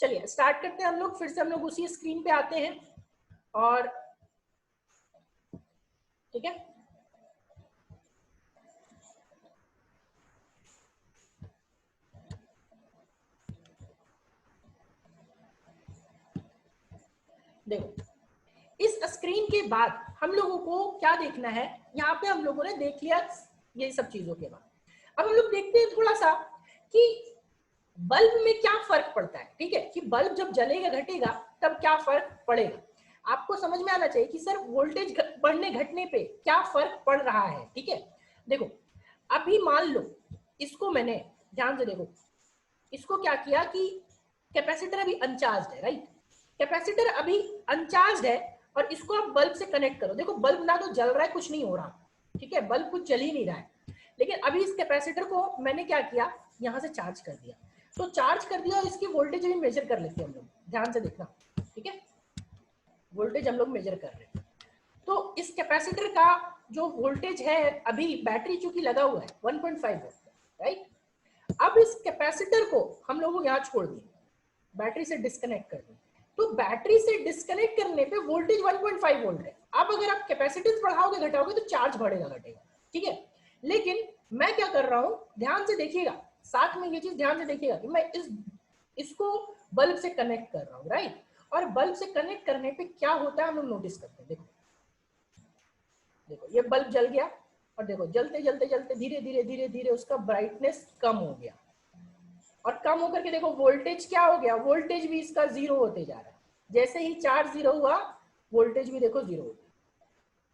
चलिए स्टार्ट करते हैं हम लोग, फिर से हम लोग उसी स्क्रीन पे आते हैं और ठीक है। देखो इस स्क्रीन के बाद हम लोगों को क्या देखना है, यहाँ पे हम लोगों ने देख लिया ये सब चीजों के बाद। अब हम लोग देखते हैं थोड़ा सा कि बल्ब में क्या फर्क पड़ता है। ठीक है, कि बल्ब जब जलेगा घटेगा तब क्या फर्क पड़ेगा। आपको समझ में आना चाहिए कि सर वोल्टेज बढ़ने घटने पे क्या फर्क पड़ रहा है। ठीक है, देखो अभी मान लो इसको मैंने ध्यान से देखो, इसको क्या किया कि कैपेसिटर अभी अनचार्ज है, राइट। कैपेसिटर अभी अनचार्ज है और इसको आप बल्ब से कनेक्ट करो। देखो बल्ब ना तो जल रहा है, कुछ नहीं हो रहा, ठीक है, बल्ब कुछ जल ही नहीं रहा है। लेकिन अभी इस कैपेसिटर को मैंने क्या किया, यहाँ से चार्ज कर दिया। तो चार्ज कर दिया और इसकी वोल्टेज भी मेजर कर लेते हैं हम लोग, ध्यान से देखना। ठीक है, वोल्टेज हम लोग मेजर कर रहे हैं। तो इस कैपेसिटर का जो वोल्टेज है अभी, बैटरी चूंकि लगा हुआ है 1.5 वोल्ट, राइट। अब इस कैपेसिटर को हम लोग यहाँ छोड़ दिए, बैटरी से डिस्कनेक्ट कर दिए। तो बैटरी से डिस्कनेक्ट करने पे वोल्टेज 1.5 वोल्ट है। अब अगर आप कैपेसिटेंस बढ़ाओगे घटाओगे तो चार्ज बढ़ेगा घटेगा, ठीक है। लेकिन मैं क्या कर रहा हूं, ध्यान से देखिएगा, साथ में ये चीज ध्यान से देखिएगा कि मैं इसको बल्ब से कनेक्ट कर रहा हूं, राइट। और बल्ब से कनेक्ट करने पे क्या होता है हम लोग नोटिस करते हैं। देखो देखो ये बल्ब जल गया और देखो जलते जलते जलते धीरे धीरे धीरे धीरे उसका ब्राइटनेस कम हो गया और कम होकर के देखो वोल्टेज क्या हो गया, वोल्टेज भी इसका जीरो होते जा रहा है। जैसे ही चार्ज जीरो हुआ वोल्टेज भी देखो जीरो हो गया।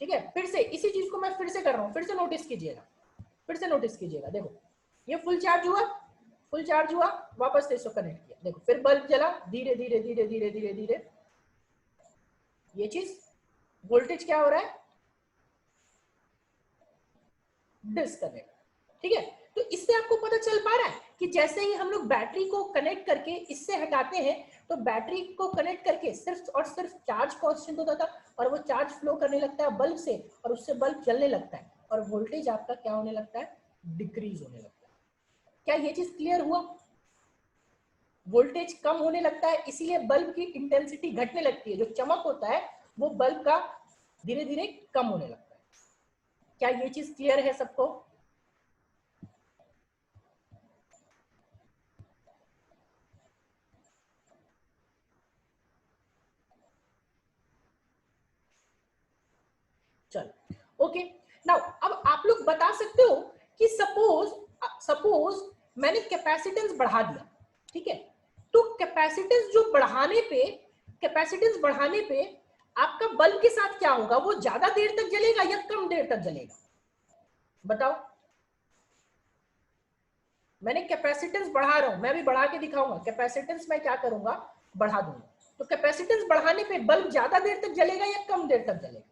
ठीक है, फिर से इसी चीज को मैं फिर से कर रहा हूं, फिर से नोटिस कीजिएगा, फिर से नोटिस कीजिएगा। देखो ये फुल चार्ज हुआ, फुल चार्ज हुआ, वापस से इसको कनेक्ट किया, देखो फिर बल्ब जला, धीरे धीरे धीरे धीरे धीरे धीरे ये चीज, वोल्टेज क्या हो रहा है, डिस्कनेक्ट। ठीक है, तो इससे आपको पता चल पा रहा है कि जैसे ही हम लोग बैटरी को कनेक्ट करके इससे हटाते हैं तो बैटरी को कनेक्ट करके सिर्फ और सिर्फ चार्ज कांस्टेंट होता था और वो चार्ज फ्लो करने लगता है बल्ब से और उससे बल्ब जलने लगता है और वोल्टेज आपका क्या होने लगता है, डिक्रीज होने लगता है। क्या ये चीज क्लियर हुआ? वोल्टेज कम होने लगता है इसीलिए बल्ब की इंटेंसिटी घटने लगती है, जो चमक होता है वो बल्ब का धीरे धीरे कम होने लगता है। क्या ये चीज क्लियर है सबको? चलो ओके। नाउ अब आप लोग बता सकते हो कि सपोज मैंने कैपेसिटेंस बढ़ा दिया, ठीक है। तो कैपेसिटेंस जो बढ़ाने पे, कैपेसिटेंस बढ़ाने पे आपका बल्ब के साथ क्या होगा, वो ज्यादा देर तक जलेगा या कम देर तक जलेगा, बताओ। मैंने कैपेसिटेंस बढ़ा रहा हूं, मैं भी बढ़ा के दिखाऊंगा। कैपेसिटेंस मैं क्या करूंगा, बढ़ा दूंगा। तो कैपेसिटेंस बढ़ाने पे बल्ब ज्यादा देर तक जलेगा या कम देर तक जलेगा,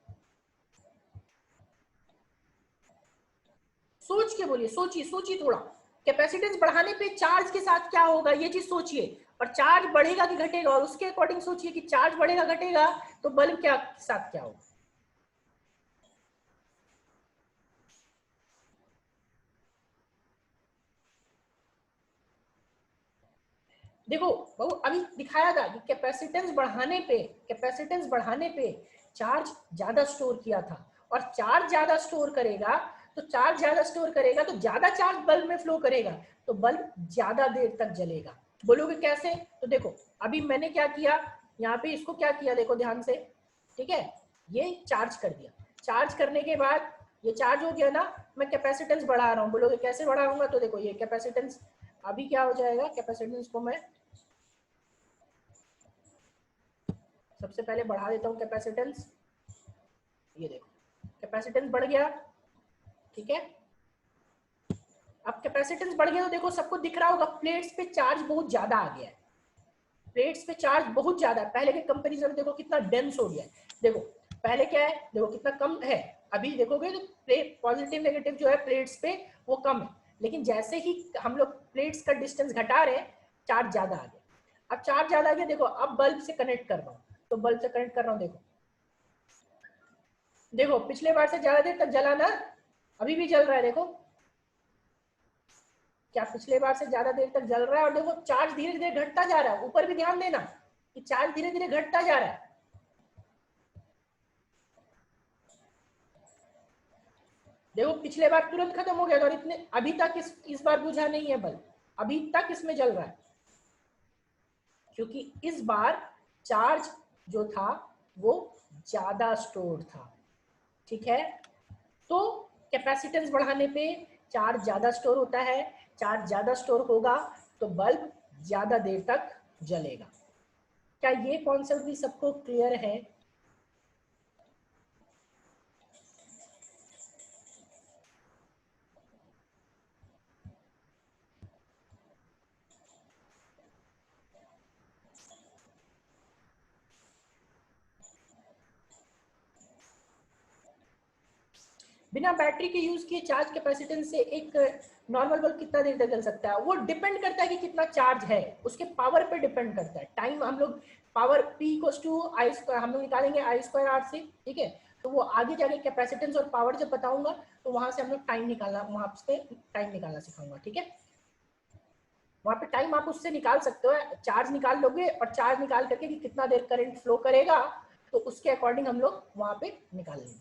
सोच के बोलिए, सोचिए सोचिए थोड़ा। कैपेसिटेंस बढ़ाने पे चार्ज के साथ क्या होगा ये चीज सोचिए, और चार्ज बढ़ेगा कि घटेगा, और उसके अकॉर्डिंग सोचिए कि चार्ज बढ़ेगा घटेगा तो बल्ब क्या साथ क्या होगा। देखो बाबू अभी दिखाया था कि कैपेसिटेंस बढ़ाने पे, कैपेसिटेंस बढ़ाने पे चार्ज ज्यादा स्टोर किया था, और चार्ज ज्यादा स्टोर करेगा तो चार्ज ज्यादा स्टोर करेगा तो ज्यादा चार्ज बल्ब में फ्लो करेगा तो बल्ब ज्यादा देर तक जलेगा। बोलोगे कैसे? तो देखो अभी मैंने क्या किया, यहाँ पे इसको क्या किया देखो ध्यान से, ठीक है। ये चार्ज कर दिया, चार्ज करने के बाद ये चार्ज हो गया ना, मैं कैपेसिटेंस बढ़ा रहा हूँ। बोलोगे कैसे बढ़ाऊंगा? तो देखो ये कैपेसिटेंस अभी क्या हो जाएगा, कैपेसिटेंस को मैं सबसे पहले बढ़ा देता हूं कैपेसिटेंस। ये देखो कैपेसिटेंस बढ़ गया, ठीक है। अब कैपेसिटेंस बढ़ गया तो देखो सबको दिख रहा होगा प्लेट्स पे चार्ज बहुत ज्यादा आ गया है, प्लेट्स पे चार्ज बहुत ज्यादा है। पहले के कंपैरिजन में देखो कितना डेंस हो गया है। देखो पहले क्या है, देखो कितना कम है, अभी देखोगे तो पॉजिटिव नेगेटिव जो है प्लेट्स पे वो कम है। लेकिन जैसे ही हम लोग प्लेट्स का डिस्टेंस घटा रहे हैं चार्ज ज्यादा आ गया। अब चार्ज ज्यादा आ गया, देखो अब बल्ब से कनेक्ट कर रहा हूँ, तो बल्ब से कनेक्ट कर रहा हूँ, देखो देखो पिछले बार से ज्यादा देर तक जला ना, अभी भी जल रहा है, देखो क्या पिछले बार से ज्यादा देर तक जल रहा है? और देखो चार्ज धीरे धीरे घटता जा रहा है, ऊपर भी ध्यान देना कि चार्ज धीरे धीरे घटता जा रहा है। देखो पिछले बार तुरंत खत्म हो गया था और इतने अभी तक इस बार बुझा नहीं है बल्ब, अभी तक इसमें जल रहा है, क्योंकि इस बार चार्ज जो था वो ज्यादा स्टोर था। ठीक है, तो कैपेसिटेंस बढ़ाने पे चार्ज ज्यादा स्टोर होता है, चार्ज ज्यादा स्टोर होगा तो बल्ब ज्यादा देर तक जलेगा। क्या ये कॉन्सेप्ट भी सबको क्लियर है? बिना बैटरी के यूज किए चार्ज कैपेसिटेंस से एक नॉर्मल बल्ब कितना देर तक चल सकता है? वो डिपेंड करता है कि कितना चार्ज है, उसके पावर पे डिपेंड करता है। टाइम हम लोग power P equals to I square हम लोग निकालेंगे आई स्क्वायर आर से, ठीक है? तो वो आगे जाके कैपेसिटेंस और पावर जब बताऊंगा तो वहां से हम लोग टाइम निकालना, वहां से टाइम निकालना सिखाऊंगा, ठीक है? वहां पे टाइम आप उससे निकाल सकते हो, चार्ज निकाल लोगे और चार्ज निकाल करके कि कितना देर करंट फ्लो करेगा तो उसके अकॉर्डिंग हम लोग वहां पे निकाल लेंगे,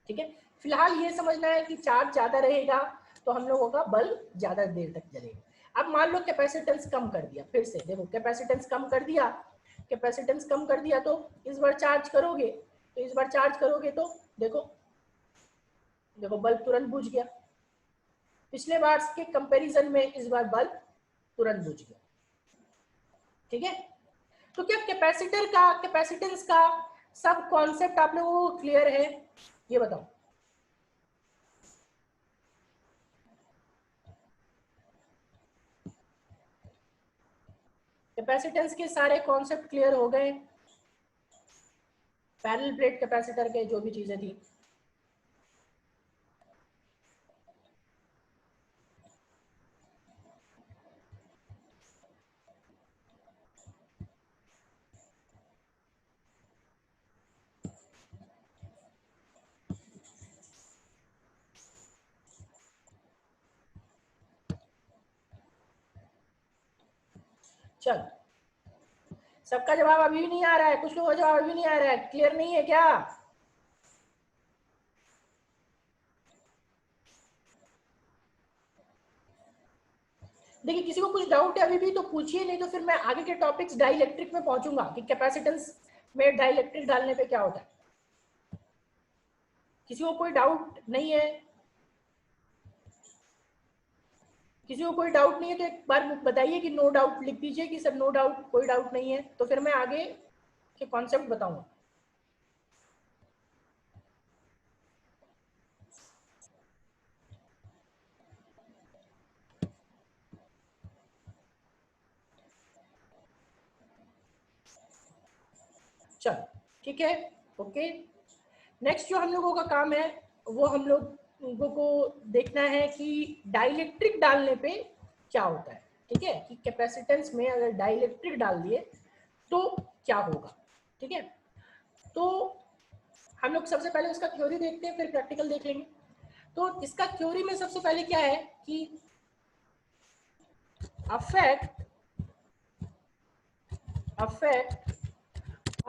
ठीक है? फिलहाल ये समझना है कि चार्ज ज्यादा रहेगा तो हम लोगों का बल्ब ज्यादा देर तक जलेगा। अब मान लो कैपेसिटेंस कम कर दिया, फिर से देखो कैपेसिटेंस कम कर दिया, कैपेसिटेंस कम कर दिया तो इस बार चार्ज करोगे, तो इस बार चार्ज करोगे तो देखो देखो बल्ब तुरंत बुझ गया। पिछले बार के कंपैरिजन में इस बार बल्ब तुरंत बुझ गया, ठीक है? तो क्या कैपेसिटर का कैपेसिटेंस का सब कॉन्सेप्ट आप लोगों को क्लियर है? ये बताओ। कैपेसिटेंस के सारे कॉन्सेप्ट क्लियर हो गए? पैरेलल प्लेट कैपेसिटर के जो भी चीजें थी, चल सबका जवाब अभी भी नहीं आ रहा है, कुछ लोगों का जवाब अभी नहीं आ रहा है, क्लियर नहीं है क्या? देखिए किसी को कुछ डाउट है अभी भी तो पूछिए, नहीं तो फिर मैं आगे के टॉपिक्स डाइलेक्ट्रिक में पहुंचूंगा कि कैपेसिटेंस में डाइलेक्ट्रिक डालने पे क्या होता है। किसी को कोई डाउट नहीं है? किसी को कोई डाउट नहीं है तो एक बार बताइए कि नो डाउट लिख दीजिए कि सर नो डाउट, कोई डाउट नहीं है, तो फिर मैं आगे के कॉन्सेप्ट बताऊंगा। चलो ठीक है, ओके। नेक्स्ट जो हम लोगों का काम है वो हम लोगों को देखना है कि डाइलेक्ट्रिक डालने पे क्या होता है, ठीक है? कि कैपेसिटेंस में अगर डाइलेक्ट्रिक डाल दिए तो क्या होगा, ठीक है? तो हम लोग सबसे पहले उसका थ्योरी देखते हैं, फिर प्रैक्टिकल देख लेंगे। तो इसका थ्योरी में सबसे पहले क्या है कि affect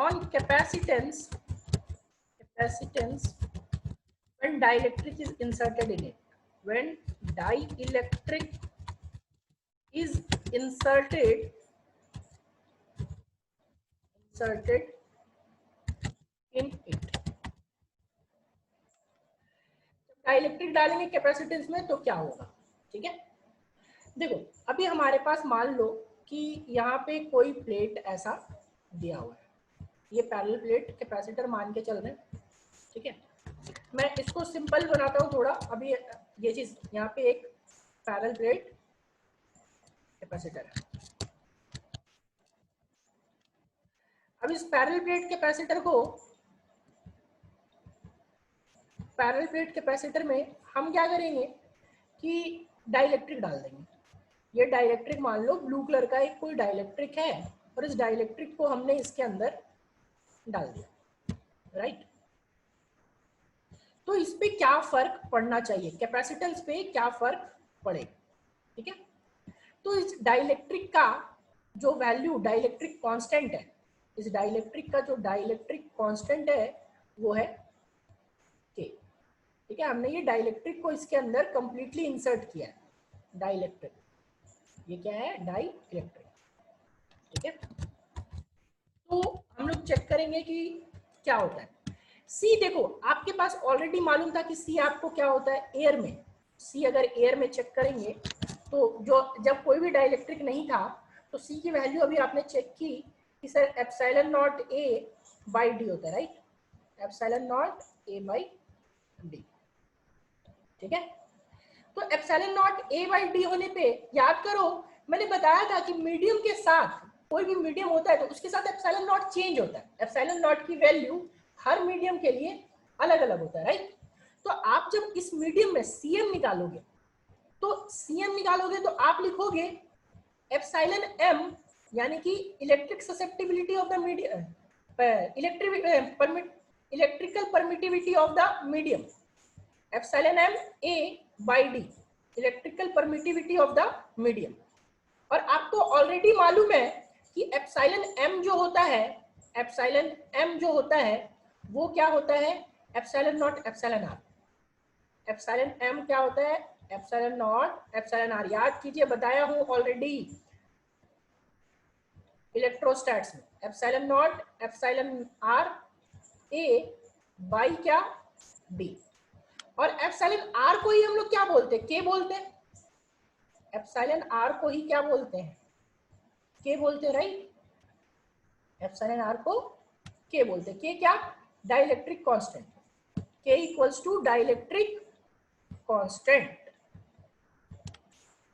on capacitance when dielectric is inserted in it. When dielectric is inserted in it, dielectric डालेंगे कैपेसिटेंस में तो क्या होगा, ठीक है? देखो अभी हमारे पास मान लो कि यहाँ पे कोई प्लेट ऐसा दिया हुआ है, ये पैरेलल प्लेट कैपेसिटर मान के चल रहे हैं, ठीक है? मैं इसको सिंपल बनाता हूँ थोड़ा। अभी ये चीज यहाँ पे एक पैरेलल प्लेट कैपेसिटर है। अब इस पैरेलल प्लेट कैपेसिटर को, पैरेलल प्लेट कैपेसिटर में हम क्या करेंगे कि डाइलेक्ट्रिक डाल देंगे। ये डाइलेक्ट्रिक मान लो ब्लू कलर का एक कोई डाइलेक्ट्रिक है और इस डाइलेक्ट्रिक को हमने इसके अंदर डाल दिया, राइट? तो इस पे क्या फर्क पड़ना चाहिए, कैपेसिटेंस पे क्या फर्क पड़ेगा। ठीक है, तो इस डाइलेक्ट्रिक का जो वैल्यू डाइलेक्ट्रिक कांस्टेंट है, इस डाइलेक्ट्रिक का जो डाइलेक्ट्रिक कांस्टेंट है वो है के। ठीक है, हमने ये डाइलेक्ट्रिक को इसके अंदर कंप्लीटली इंसर्ट किया है। डाइलेक्ट्रिक, ये क्या है, डाइलेक्ट्रिक। ठीक है, तो हम लोग चेक करेंगे कि क्या होता है। सी देखो, आपके पास ऑलरेडी मालूम था कि सी आपको क्या होता है, एयर में। सी अगर एयर में चेक करेंगे तो जो जब कोई भी डाइलेक्ट्रिक नहीं था तो सी की वैल्यू अभी आपने चेक की कि sir epsilon not A by D होता है, right, epsilon not A by D. ठीक है, तो epsilon not A by D होने पे याद करो मैंने बताया था कि मीडियम के साथ, कोई भी मीडियम होता है तो उसके साथ एप्सिलॉन नॉट चेंज होता है। एप्सिलॉन नॉट की वैल्यू हर मीडियम के लिए अलग अलग होता है, राइट। तो आप जब इस मीडियम में सीएम निकालोगे तो सीएम निकालोगे तो आप लिखोगे एप्सिलॉन एम, यानी कि electric susceptibility of the medium, electrical permittivity of the medium, epsilon M A by D, electrical permittivity of the medium. और आपको ऑलरेडी मालूम है कि एप्सिलॉन एम जो होता है, एप्सिलॉन एम जो होता है वो क्या होता है, epsilon not epsilon R. Epsilon M क्या होता है, एप्सिलॉन नॉट एप्सिलॉन आर। याद कीजिए, बताया हूं ऑलरेडी इलेक्ट्रोस्टैट्स में, epsilon not epsilon R A by क्या, डी। और एप्सिलॉन आर को ही हम लोग क्या बोलते हैं, के बोलते हैं। एप्सिलॉन आर को ही क्या बोलते हैं, के बोलते हैं, राइट। एप्सिलॉन आर को के बोलते हैं। के क्या, डाइलेक्ट्रिक कांस्टेंट। के इक्वल्स टू डाइलेक्ट्रिक कांस्टेंट।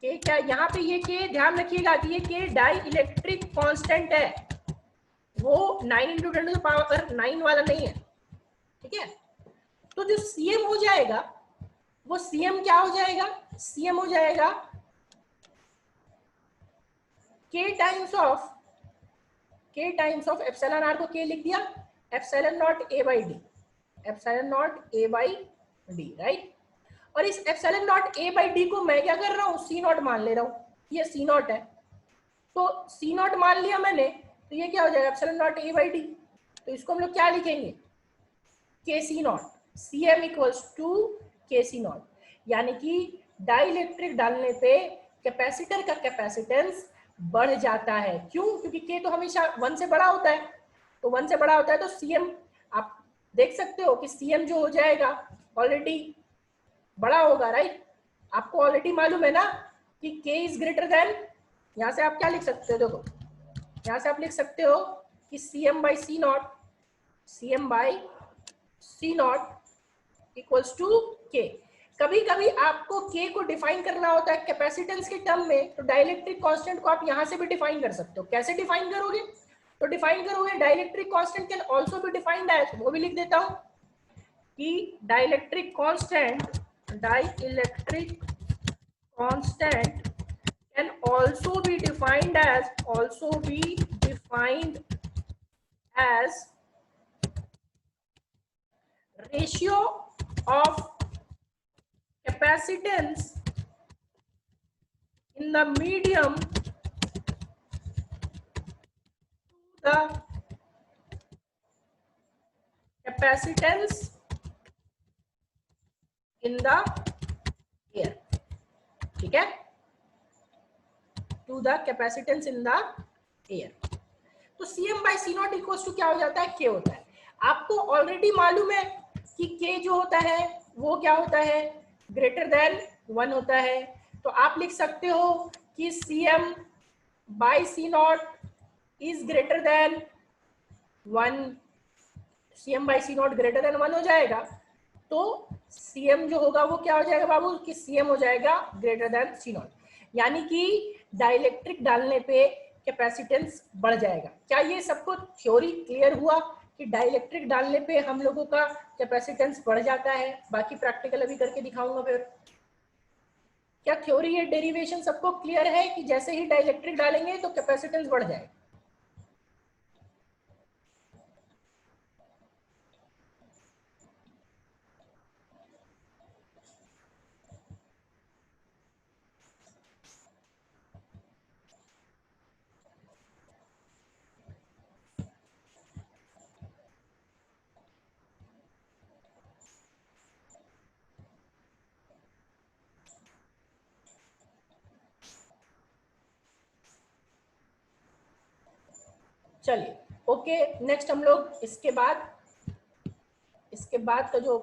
के क्या, यहाँ पे ये के ध्यान रखिएगा कि ये के डाई इलेक्ट्रिक कांस्टेंट है, वो 9 इंटू 10 टू द पावर 9 वाला नहीं है। ठीक है, तो जो सीएम हो जाएगा वो सीएम क्या हो जाएगा, सीएम हो जाएगा के टाइम्स ऑफ एप्सिलॉन आर को के लिख दिया, epsilon not A by D, epsilon not A by D, right. और इस epsilon not A by D को मैं क्या कर रहा हूँ, सी नॉट मान ले रहा हूँ, ये सी नॉट है। तो सी नॉट मान लिया मैंने, तो ये क्या हो जाएगा, epsilon not A by D. तो इसको हम लोग क्या लिखेंगे, K C not, C M equals to K C not. यानी कि डाइलेक्ट्रिक डालने पे कैपेसिटर का कैपेसिटेंस बढ़ जाता है। क्यों, क्योंकि के तो हमेशा 1 से बड़ा होता है, तो 1 से बड़ा होता है तो सीएम आप देख सकते हो कि सीएम जो हो जाएगा ऑलरेडी बड़ा होगा, राइट। आपको ऑलरेडी मालूम है ना कि के इज ग्रेटर देन, यहां से आप क्या लिख सकते हो, देखो यहां से आप लिख सकते हो कि CM by C not, CM by C not equals to K. कभी कभी आपको के को डिफाइन करना होता है कैपेसिटेंस के टर्म में, तो डाइलेक्ट्रिक कांस्टेंट को आप यहां से भी डिफाइन कर सकते हो। कैसे डिफाइन करोगे, तो डिफाइन करोगे dielectric constant can also be defined as, वो भी लिख देता हूं कि dielectric constant can also be defined as ratio of capacitance in the medium to the capacitance in the air। ठीक है, to the capacitance in the air. तो CM by C not equal to क्या हो जाता है, के होता है। आपको ऑलरेडी मालूम है कि के जो होता है वो क्या होता है, ग्रेटर देन 1 होता है। तो आप लिख सकते हो कि CM by C not is greater than 1, CM by C not greater than 1 हो जाएगा। तो सीएम जो होगा वो क्या हो जाएगा बाबू, कि सीएम हो जाएगा ग्रेटर देन सी नॉट। यानी कि डाइलेक्ट्रिक डालने पे कैपेसिटेंस बढ़ जाएगा। क्या ये सबको थ्योरी क्लियर हुआ कि डाइलेक्ट्रिक डालने पे हम लोगों का कैपेसिटेंस बढ़ जाता है? बाकी प्रैक्टिकल अभी करके दिखाऊंगा फिर। क्या थ्योरी ये डेरिवेशन सबको क्लियर है कि जैसे ही डाइलेक्ट्रिक डालेंगे तो कैपेसिटेंस बढ़ जाएगा? चलिए ओके, नेक्स्ट हम लोग इसके बाद का जो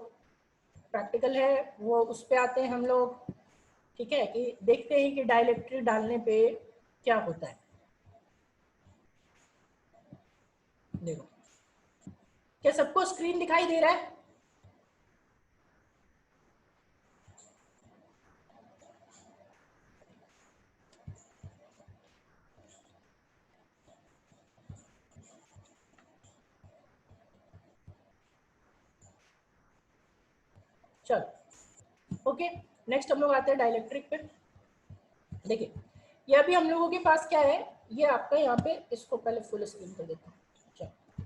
प्रैक्टिकल है वो उस पे आते हैं हम लोग। ठीक है, कि देखते हैं कि डाइलेक्ट्रिक डालने पे क्या होता है। देखो, क्या सबको स्क्रीन दिखाई दे रहा है? चलो ओके, नेक्स्ट हम लोग आते हैं डाइलेक्ट्रिक पे। देखिए, ये अभी हम लोगों के पास क्या है, ये आपका यहाँ पे, इसको पहले फुल स्क्रीन कर देता हूँ। चलो,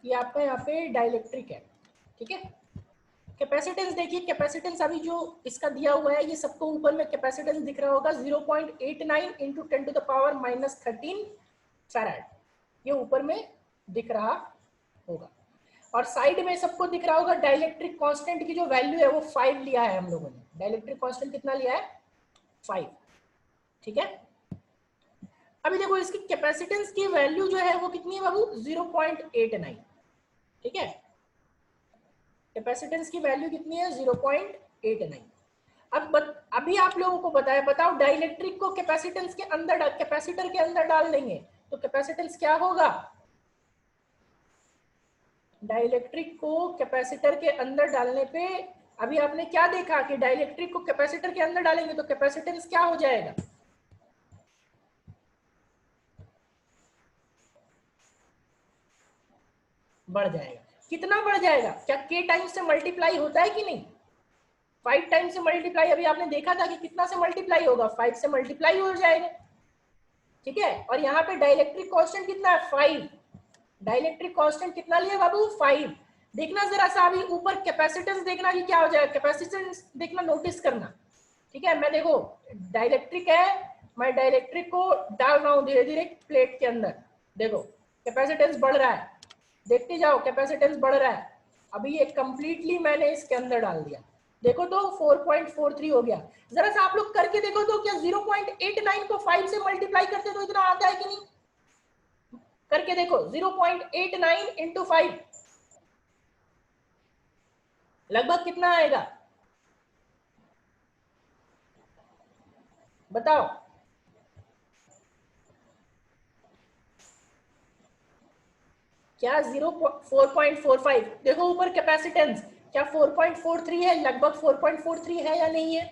ये आपका यहाँ पे डाइलेक्ट्रिक है। ठीक है, कैपेसिटेंस देखिए, कैपेसिटेंस अभी जो इसका दिया हुआ है, ये सबको ऊपर में कैपेसिटेंस दिख रहा होगा 0.89 इंटू 10⁻13 फैराड, ये ऊपर में दिख रहा होगा। और साइड में सबको दिख रहा होगा डाइलेक्ट्रिक कांस्टेंट की जो वैल्यू है वो 5 लिया है हम लोगों ने। डाइलेक्ट्रिक कांस्टेंट कितना लिया है? 5। ठीक है, अभी देखो इसकी कैपेसिटेंस की वैल्यू जो है वो कितनी है बाबू? 0.89। ठीक है, कैपेसिटेंस की वैल्यू कितनी है? 0.89। अभी आप लोगों को बताओ डाइलेक्ट्रिक को कैपेसिटेंस के अंदर, कैपेसिटर के अंदर डाल देंगे तो कैपेसिटेंस क्या होगा? डाइलेक्ट्रिक को कैपेसिटर के अंदर डालने पे अभी आपने क्या देखा कि डाइलेक्ट्रिक को कैपेसिटर के अंदर डालेंगे तो कैपेसिटेंस क्या हो जाएगा? बढ़ जाएगा। कितना बढ़ जाएगा? क्या k टाइम्स से मल्टीप्लाई होता है कि नहीं? 5 टाइम्स से मल्टीप्लाई, अभी आपने देखा था कि कितना से मल्टीप्लाई होगा? 5 से मल्टीप्लाई हो जाएगा। ठीक है, और यहाँ पे डाइलेक्ट्रिक कांस्टेंट कितना है? 5। डाइलेक्ट्रिक कांस्टेंट कितना लिया बाबू? 5। देखना जरा सा अभी ऊपर कैपेसिटेंस देखना कि क्या हो जाएगा, कैपेसिटेंस देखना, नोटिस करना। ठीक है, मैं देखो डाइलेक्ट्रिक है, मैं डाइलेक्ट्रिक को डाल रहा हूँ धीरे धीरे प्लेट के अंदर। देखो कैपेसिटेंस बढ़ रहा है, देखते जाओ कैपेसिटेंस बढ़ रहा है। अभी ये कंप्लीटली मैंने इसके अंदर डाल दिया, देखो तो 4.43 हो गया। जरा सा आप लोग करके देखो तो, क्या 0.89 को 5 से मल्टीप्लाई करते तो इतना आता है कि नहीं? करके देखो, 0.89 इंटू 5 लगभग कितना आएगा बताओ? क्या 4.45? देखो ऊपर कैपेसिटेंस, क्या 4.43 है? लगभग 4.43 है या नहीं है?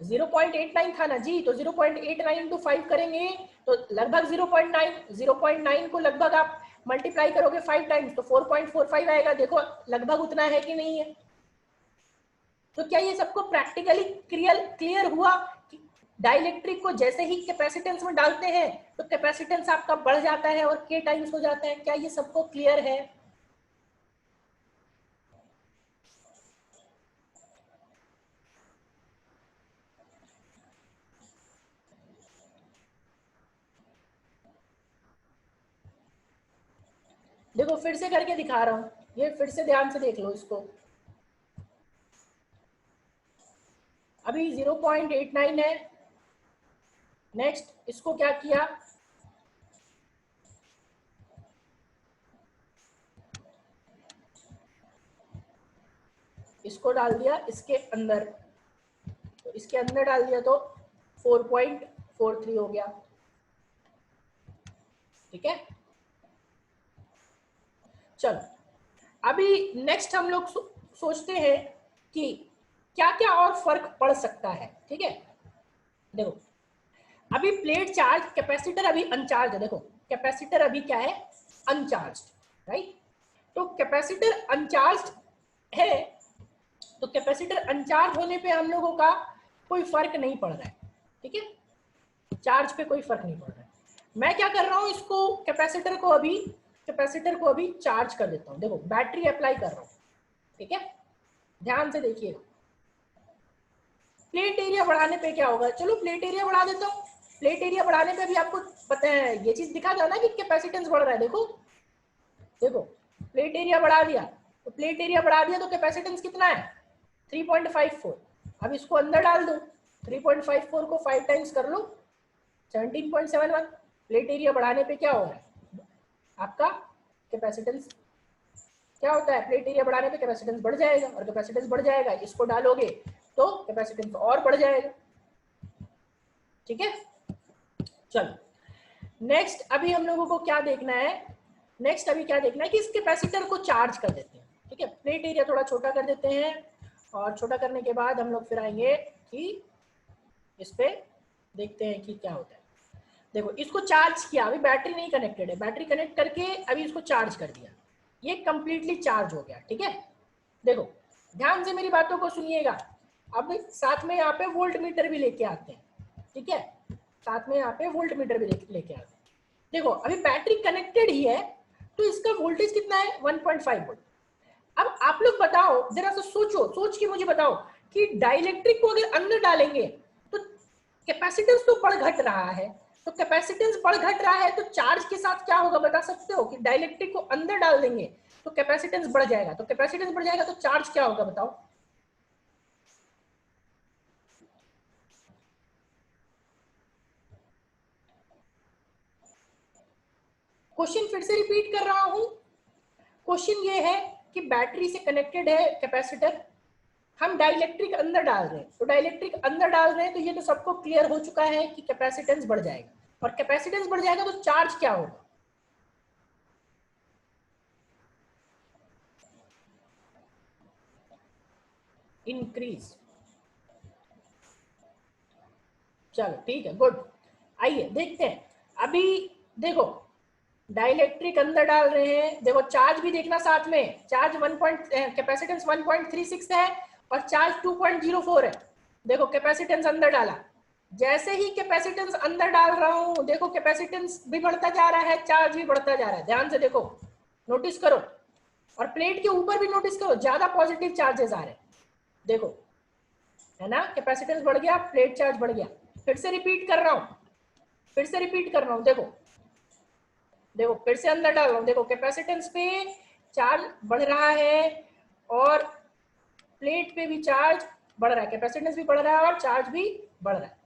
जीरो पॉइंट एट नाइन था ना जी, तो 0.89 इंटू 5 करेंगे तो लगभग 0.9 को लगभग आप मल्टीप्लाई करोगे 5 टाइम्स तो 4.45 आएगा। देखो लगभग उतना है कि नहीं है? तो क्या ये सबको प्रैक्टिकली क्लियर हुआ कि डाइलेक्ट्रिक को जैसे ही कैपेसिटेंस में डालते हैं तो कैपेसिटेंस आपका बढ़ जाता है और k टाइम्स हो जाता है? क्या ये सबको क्लियर है? देखो फिर से करके दिखा रहा हूं, ये फिर से ध्यान से देख लो इसको। अभी 0.89 है, नेक्स्ट इसको क्या किया, इसको डाल दिया इसके अंदर, तो इसके अंदर डाल दिया तो 4.43 हो गया। ठीक है, चलो अभी नेक्स्ट हम लोग सोचते हैं कि क्या क्या और फर्क पड़ सकता है। ठीक है, देखो अभी प्लेट चार्ज, कैपेसिटर अभी अनचार्ज है। देखो कैपेसिटर अभी क्या है? अनचार्ज, राइट? तो कैपेसिटर अनचार्ज है, तो कैपेसिटर अनचार्ज होने पे हम लोगों का कोई फर्क नहीं पड़ रहा है। ठीक है, चार्ज पे कोई फर्क नहीं पड़ रहा है। मैं क्या कर रहा हूं, इसको कैपेसिटर को अभी चार्ज कर देता हूं। देखो बैटरी अप्लाई कर रहा हूं। ठीक है, ध्यान से देखिएगा। प्लेट एरिया बढ़ाने पे क्या होगा? चलो प्लेट एरिया बढ़ा देता हूँ। प्लेट एरिया बढ़ाने पे भी आपको पता है ये चीज दिखा था ना कि कैपेसिटेंस बढ़ रहा है। देखो देखो प्लेट एरिया बढ़ा दिया, तो प्लेट एरिया बढ़ा दिया तो कैपेसिटेंस कितना है? 3.54। अब इसको अंदर डाल दो, 3.54 को 5 टाइम्स कर लो, 17.71। प्लेट एरिया बढ़ाने पे क्या हो रहा है आपका कैपेसिटेंस, क्या होता है प्लेट एरिया बढ़ाने पे कैपेसिटेंस बढ़ जाएगा, और कैपेसिटेंस बढ़ जाएगा, इसको डालोगे तो कैपेसिटेंस और बढ़ जाएगा। ठीक है, चलो नेक्स्ट अभी हम लोगों को क्या देखना है, नेक्स्ट अभी क्या देखना है कि इस कैपेसिटर को चार्ज कर देते हैं। ठीक है, प्लेट एरिया थोड़ा छोटा कर देते हैं, और छोटा करने के बाद हम लोग फिर आएंगे कि इस पे देखते हैं कि क्या होता है। देखो इसको चार्ज किया, अभी बैटरी नहीं कनेक्टेड है, बैटरी कनेक्ट करके अभी इसको चार्ज कर दिया, ये कंप्लीटली चार्ज हो गया। ठीक है, देखो ध्यान से मेरी बातों को सुनिएगा। अब साथ में यहाँ पे वोल्ट मीटर भी लेके आते हैं। ठीक है, साथ में यहाँ पे वोल्ट मीटर भी लेके आते हैं। देखो अभी बैटरी कनेक्टेड ही है, तो इसका वोल्टेज कितना है 1.5 वोल्ट। अब आप लोग बताओ, जरा सा सोचो, सोच के मुझे बताओ कि डाइलेक्ट्रिक को अगर अंदर डालेंगे तो कैपेसिटेंस तो बढ़ घट रहा है, तो कैपेसिटेंस बढ़ घट रहा है तो चार्ज के साथ क्या होगा बता सकते हो कि डाइलेक्ट्रिक को अंदर डाल देंगे तो कैपेसिटेंस बढ़ जाएगा, तो कैपेसिटेंस बढ़ जाएगा तो चार्ज क्या होगा बताओ। क्वेश्चन फिर से रिपीट कर रहा हूं, क्वेश्चन ये है कि बैटरी से कनेक्टेड है कैपेसिटर, हम डाइलेक्ट्रिक अंदर डाल रहे हैं, तो डाइलेक्ट्रिक अंदर डाल रहे हैं तो ये तो सबको क्लियर हो चुका है कि कैपेसिटेंस बढ़ जाएगा, और कैपेसिटेंस बढ़ जाएगा तो चार्ज क्या होगा, इंक्रीज। चलो ठीक है, गुड। आइए देखते हैं अभी। देखो डाइलेक्ट्रिक अंदर डाल रहे हैं, देखो चार्ज भी देखना साथ में, चार्ज 1 कैपेसिटेंस 1.36 है और चार्ज 2.04 है। देखो कैपेसिटेंस अंदर डाला, जैसे ही कैपेसिटेंस अंदर डाल रहा हूं देखो कैपेसिटेंस भी बढ़ता जा रहा है, चार्ज भी बढ़ता जा रहा है, ध्यान से देखो, नोटिस करो, और प्लेट के ऊपर भी नोटिस करो, ज्यादा पॉजिटिव चार्जेस आ रहे हैं, देखो है ना, कैपेसिटेंस बढ़ गया, प्लेट चार्ज बढ़ गया। फिर से रिपीट कर रहा हूं, फिर से रिपीट कर रहा हूं, देखो देखो फिर से अंदर डाल रहा हूं, देखो कैपेसिटेंस पे चार्ज बढ़ रहा है और प्लेट पे भी चार्ज बढ़ रहा है, कैपेसिटेंस भी बढ़ रहा है और चार्ज भी बढ़ रहा है।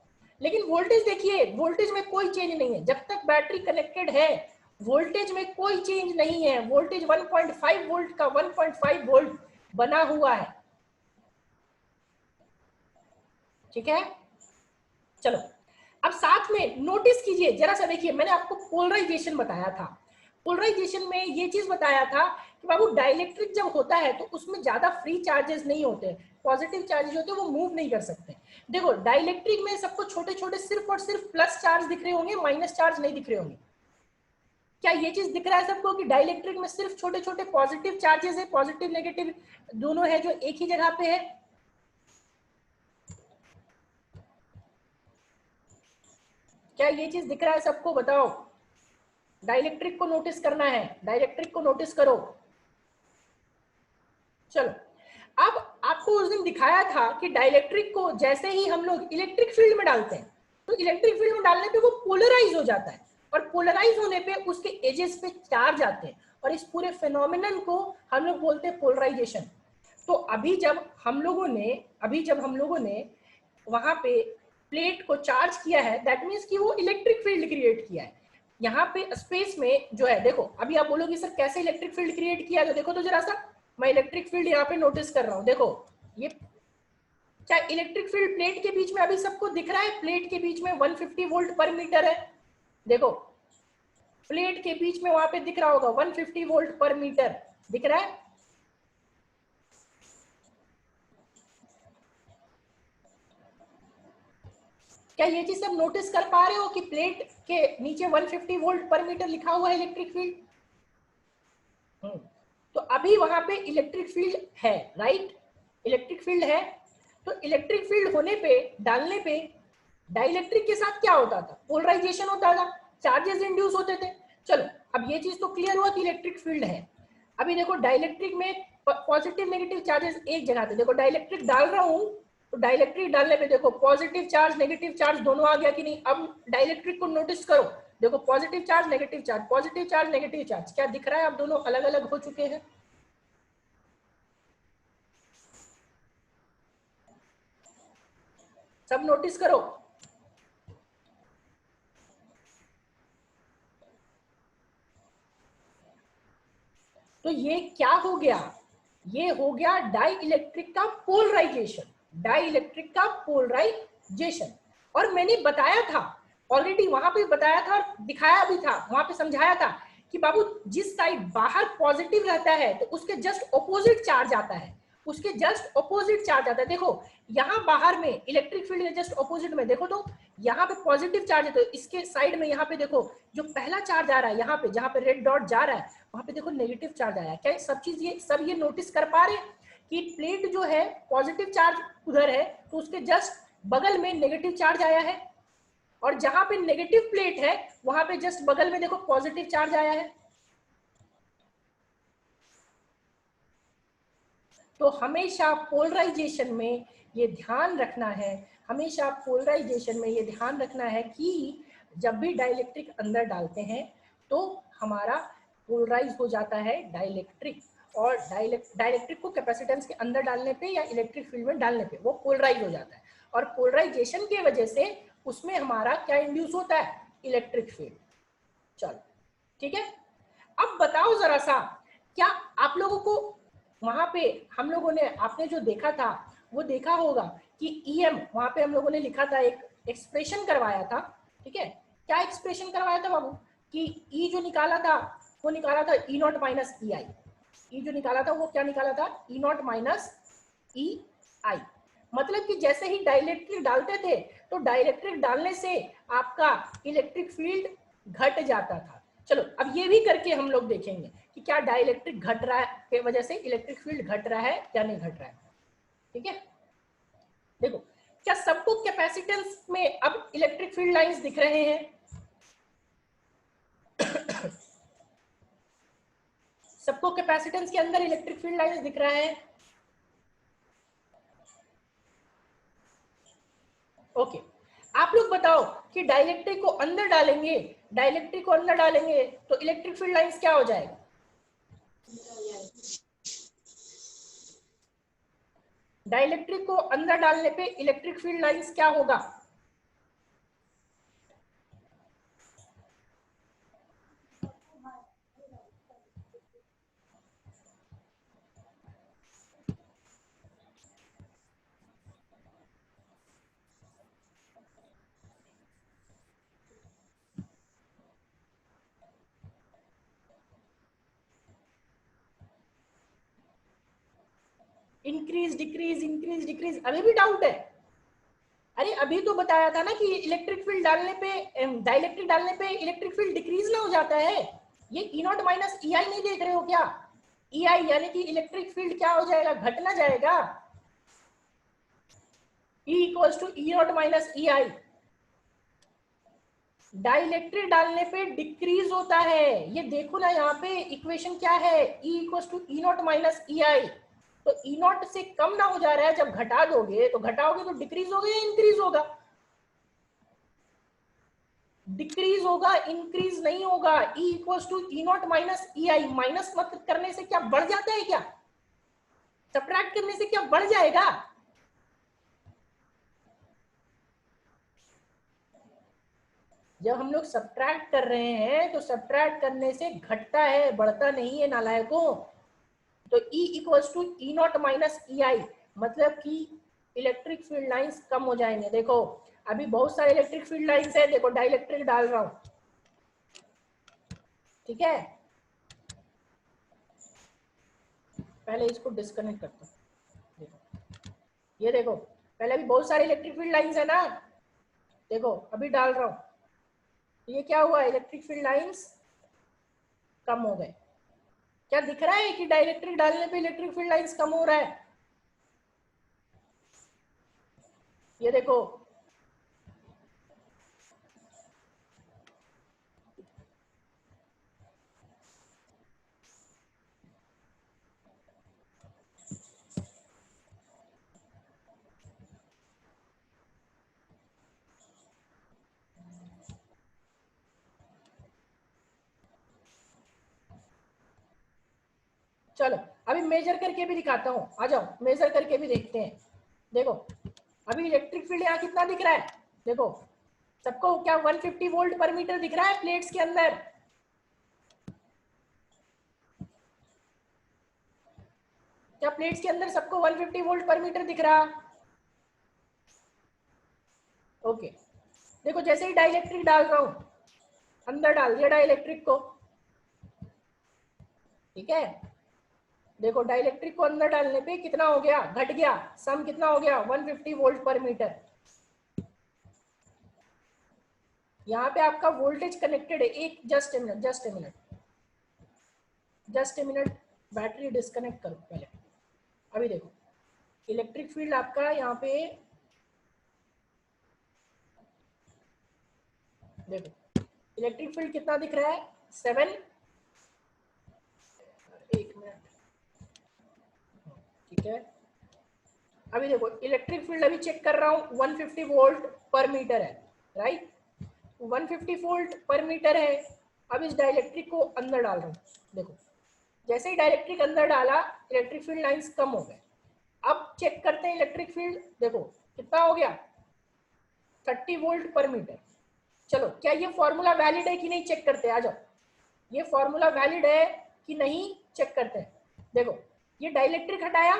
लेकिन वोल्टेज देखिए, वोल्टेज में कोई चेंज नहीं है, जब तक बैटरी कनेक्टेड है वोल्टेज में कोई चेंज नहीं है, वोल्टेज 1.5 वोल्ट का 1.5 वोल्ट बना हुआ है। ठीक है, चलो अब साथ में नोटिस कीजिए, जरा सा देखिए, मैंने आपको पोलराइजेशन बताया था, पोलराइजेशन में ये चीज बताया था कि बाबू डाइलेक्ट्रिक जब होता है तो उसमें ज्यादा फ्री चार्जेस नहीं होते, पॉजिटिव चार्जेस होते हैं वो मूव नहीं कर सकते। देखो डाइलेक्ट्रिक में सबको छोटे छोटे सिर्फ और सिर्फ प्लस चार्ज दिख रहे होंगे, माइनस चार्ज नहीं दिख रहे होंगे। क्या ये चीज दिख रहा है सबको कि डाइलेक्ट्रिक में सिर्फ छोटे छोटे पॉजिटिव चार्जेस है, पॉजिटिव नेगेटिव दोनों है जो एक ही जगह पे है। क्या ये चीज दिख रहा है सबको, बताओ। डाइलेक्ट्रिक को नोटिस करना है, डाइलेक्ट्रिक को नोटिस करो। चलो अब आपको उस दिन दिखाया था कि डाइलेक्ट्रिक को जैसे ही हम लोग इलेक्ट्रिक फील्ड में डालते हैं तो इलेक्ट्रिक फील्ड में डालने पे वो पोलराइज हो जाता है, और पोलराइज होने पे उसके एजेस पे चार्ज आते हैं, और इस पूरे फिनोमिनन को हम लोग बोलते हैं पोलराइजेशन। तो अभी जब हम लोगों ने वहां पे प्लेट को चार्ज किया है, दैट मीन्स कि वो इलेक्ट्रिक फील्ड क्रिएट किया है। यहाँ पे स्पेस में जो है, देखो अभी आप बोलोगे सर कैसे इलेक्ट्रिक फील्ड क्रिएट किया, तो देखो तो जरा सा, मैं इलेक्ट्रिक फील्ड यहाँ पे नोटिस कर रहा हूँ, देखो ये क्या इलेक्ट्रिक फील्ड प्लेट के बीच में अभी सबको दिख रहा है, प्लेट के बीच में 150 वोल्ट पर मीटर है, देखो प्लेट के बीच में वहां पे दिख रहा होगा 150 वोल्ट पर मीटर दिख रहा है। क्या ये चीज सब नोटिस कर पा रहे हो कि प्लेट के नीचे 150 वोल्ट पर मीटर लिखा हुआ है इलेक्ट्रिक फील्ड। तो अभी वहां पे इलेक्ट्रिक फील्ड है, राइट, इलेक्ट्रिक फील्ड है। तो इलेक्ट्रिक फील्ड होने पे, डालने पे डाइलेक्ट्रिक के साथ क्या होता था, पोलराइजेशन होता था, चार्जेस इंड्यूस होते थे। चलो अब ये चीज तो क्लियर हुआ कि इलेक्ट्रिक फील्ड है। अभी देखो डाइलेक्ट्रिक में पॉजिटिव नेगेटिव चार्जेस एक जगह थे, देखो डाइलेक्ट्रिक डाल रहा हूं तो डाइलेक्ट्रिक डालने पे देखो पॉजिटिव चार्ज नेगेटिव चार्ज दोनों आ गया कि नहीं। अब डाइलेक्ट्रिक को नोटिस करो, देखो positive charge negative charge, positive charge negative charge, क्या दिख रहा है, अब दोनों अलग अलग हो चुके हैं। सब नोटिस करो। तो ये क्या हो गया, ये हो गया डाई इलेक्ट्रिक का पोलराइजेशन, डाई इलेक्ट्रिक का पोलराइजेशन। और मैंने बताया था ऑलरेडी, वहां पे बताया था और दिखाया भी था, वहां पे समझाया था कि बाबू जिस साइड बाहर पॉजिटिव रहता है तो उसके जस्ट ऑपोजिट चार्ज आता है, उसके जस्ट ऑपोजिट चार्ज आता है। देखो यहाँ बाहर में इलेक्ट्रिक फील्ड के जस्ट ऑपोजिट में देखो, तो यहाँ पे पॉजिटिव चार्ज है, तो इसके साइड में यहाँ पे देखो जो पहला चार्ज आ रहा है, यहाँ पे जहाँ पे रेड डॉट जा रहा है वहां पे देखो नेगेटिव चार्ज आया। क्या सब चीज ये सब ये नोटिस कर पा रहे हैं कि प्लेट जो है पॉजिटिव चार्ज उधर है तो उसके जस्ट बगल में नेगेटिव चार्ज आया है, और जहां पे नेगेटिव प्लेट है वहां पे जस्ट बगल में देखो पॉजिटिव चार्ज आया है। तो हमेशा पोलराइजेशन में ये ध्यान रखना है, हमेशा पोलराइजेशन में ये ध्यान रखना है कि जब भी डाइलेक्ट्रिक अंदर डालते हैं तो हमारा पोलराइज हो जाता है डाइलेक्ट्रिक, और डाइलेक्ट्रिक को कैपेसिटेंस के अंदर डालने पे या इलेक्ट्रिक फील्ड में डालने पे वो पोलराइज हो जाता है, और पोलराइजेशन की वजह से उसमें हमारा क्या इंड्यूस होता है, इलेक्ट्रिक फील्ड। चलो ठीक है, अब बताओ जरा सा, क्या आप लोगों को वहां पे हम लोगों ने, आपने जो देखा था वो देखा होगा कि ईएम वहां पे हम लोगों ने लिखा था, एक एक्सप्रेशन करवाया था, ठीक है। क्या एक्सप्रेशन करवाया था बाबू, कि ई जो निकाला था वो निकाला था ई नॉट माइनस ई आई, ई जो निकाला था वो क्या निकाला था, ई नॉट माइनस ई आई। मतलब कि जैसे ही डाइलेक्ट्रिक डालते थे तो डाइलेक्ट्रिक डालने से आपका इलेक्ट्रिक फील्ड घट जाता था। चलो अब ये भी करके हम लोग देखेंगे कि क्या डाइलेक्ट्रिक घट रहा है के वजह से इलेक्ट्रिक फील्ड घट रहा है या नहीं घट रहा है, ठीक है। देखो क्या सबको कैपेसिटेंस में अब इलेक्ट्रिक फील्ड लाइंस दिख रहे हैं, सबको कैपेसिटेंस के अंदर इलेक्ट्रिक फील्ड लाइंस दिख रहा है, ओके। आप लोग बताओ कि डाइलेक्ट्रिक को अंदर डालेंगे, डाइलेक्ट्रिक को अंदर डालेंगे तो इलेक्ट्रिक फील्ड लाइंस क्या हो जाएगा, डाइलेक्ट्रिक को अंदर डालने पे इलेक्ट्रिक फील्ड लाइंस क्या होगा, इंक्रीज डिक्रीज, अभी भी डाउट है। अरे अभी तो बताया था ना कि इलेक्ट्रिक फील्ड डालने पे, डाइलेक्ट्रिक डालने पे इलेक्ट्रिक फील्ड डिक्रीज ना हो जाता है। ये ई नॉट माइनस ई आई नहीं देख रहे हो क्या, ई आई यानी कि इलेक्ट्रिक फील्ड क्या हो जाएगा, घट ना जाएगा, E equals to E not minus E I. Dielectric डालने पे डिक्रीज होता है, ये देखो ना यहाँ पे इक्वेशन क्या है, E equals to E not minus E I. तो ई नॉट से कम ना हो जा रहा है, जब घटा दोगे तो घटाओगे तो डिक्रीज होगा या इंक्रीज होगा, डिक्रीज होगा, इंक्रीज नहीं होगा। E equals to E not minus E I, minus मत करने से क्या बढ़ जाता है क्या, सब्ट्रैक्ट करने से क्या बढ़ जाएगा, जब हम लोग सब्ट्रैक्ट कर रहे हैं तो सब्ट्रैक्ट करने से घटता है, बढ़ता नहीं है नालायकों। तो E equals to E not minus E I, मतलब कि इलेक्ट्रिक फील्ड लाइंस कम हो जाएंगे। देखो अभी बहुत सारे इलेक्ट्रिक फील्ड लाइंस है, देखो डाइलेक्ट्रिक डाल रहा हूं, ठीक है। पहले इसको डिस्कनेक्ट करता हूं, देखो ये देखो, पहले भी बहुत सारे इलेक्ट्रिक फील्ड लाइंस है ना, देखो अभी डाल रहा हूं, ये क्या हुआ, इलेक्ट्रिक फील्ड लाइंस कम हो गए। क्या दिख रहा है कि डाइलेक्ट्रिक डालने पे इलेक्ट्रिक फील्ड लाइंस कम हो रहा है, ये देखो चलो अभी मेजर करके भी दिखाता हूँ, आ जाओ मेजर करके भी देखते हैं। देखो अभी इलेक्ट्रिक फील्ड यहाँ कितना दिख रहा है, देखो सबको क्या 150 वोल्ट पर मीटर दिख रहा है प्लेट्स के अंदर, क्या प्लेट्स के अंदर सबको 150 वोल्ट पर मीटर दिख रहा? ओके देखो जैसे ही डाइलेक्ट्रिक डाल रहा हूं, अंदर डाल दिया डाइलेक्ट्रिक को, ठीक है, देखो डाइलेक्ट्रिक को अंदर डालने पे कितना हो गया, घट गया, सम कितना हो गया 150 वोल्ट पर मीटर। यहाँ पे आपका वोल्टेज कनेक्टेड है, एक just a minute battery disconnect करो पहले। अभी देखो इलेक्ट्रिक फील्ड आपका यहाँ पे देखो इलेक्ट्रिक फील्ड कितना दिख रहा है 7, एक मिनट, ठीक है। अभी देखो इलेक्ट्रिक फील्ड अभी चेक कर रहा हूँ 150 वोल्ट पर मीटर है, राइट, 150 वोल्ट पर मीटर है। अब इस डाइलेक्ट्रिक को अंदर डाल रहा हूँ, देखो जैसे ही डाइलेक्ट्रिक अंदर डाला इलेक्ट्रिक फील्ड लाइंस कम हो गए। अब चेक करते हैं इलेक्ट्रिक फील्ड, देखो कितना हो गया 30 वोल्ट पर मीटर। चलो क्या ये फॉर्मूला वैलिड है कि नहीं चेक करते हैं, आ जाओ, ये फॉर्मूला वैलिड है कि नहीं चेक करते हैं। देखो ये डाइलेक्ट्रिक हटाया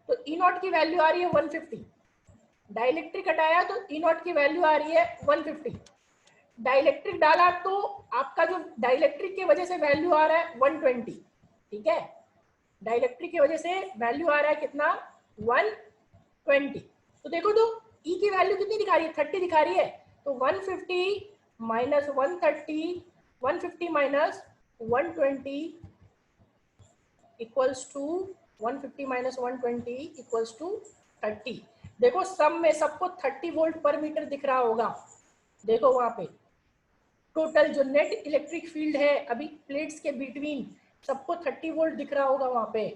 तो ई नॉट की वैल्यू आ रही है 150, डाइलेक्ट्रिक हटाया तो ई नॉट की वैल्यू आ रही है 150, डाइलेक्ट्रिक डाला तो आपका जो डाइलेक्ट्रिक की वजह से वैल्यू आ रहा है 120, ठीक है, डाइलेक्ट्रिक की वजह से वैल्यू आ रहा है कितना 120। तो देखो तो ई की वैल्यू कितनी दिखा रही है 30 दिखा रही है, तो 150 minus 130, 150 minus 120 equals to 150 minus 120 equals to 30। देखो सब में सबको 30 वोल्ट पर मीटर दिख रहा होगा, देखो वहां पे टोटल जो नेट इलेक्ट्रिक फील्ड है अभी प्लेट्स के बिटवीन सबको 30 वोल्ट दिख रहा होगा वहां पे।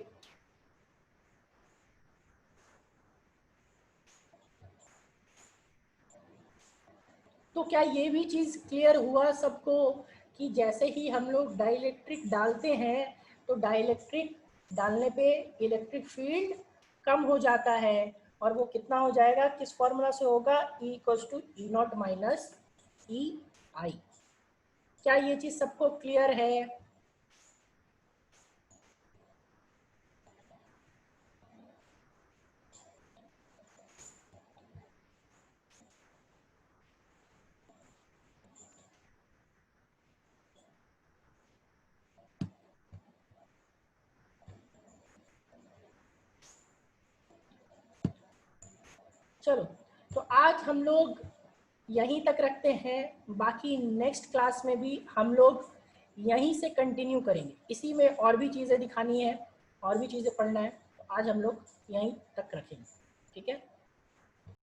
तो क्या ये भी चीज क्लियर हुआ सबको कि जैसे ही हम लोग डाइलेक्ट्रिक डालते हैं तो डाइलेक्ट्रिक डालने पे इलेक्ट्रिक फील्ड कम हो जाता है, और वो कितना हो जाएगा, किस फॉर्मूला से होगा, E equals to E not minus E I. क्या ये चीज सबको क्लियर है? चलो तो आज हम लोग यहीं तक रखते हैं, बाकी नेक्स्ट क्लास में भी हम लोग यहीं से कंटिन्यू करेंगे, इसी में और भी चीज़ें दिखानी है और भी चीज़ें पढ़ना है, तो आज हम लोग यहीं तक रखेंगे, ठीक है।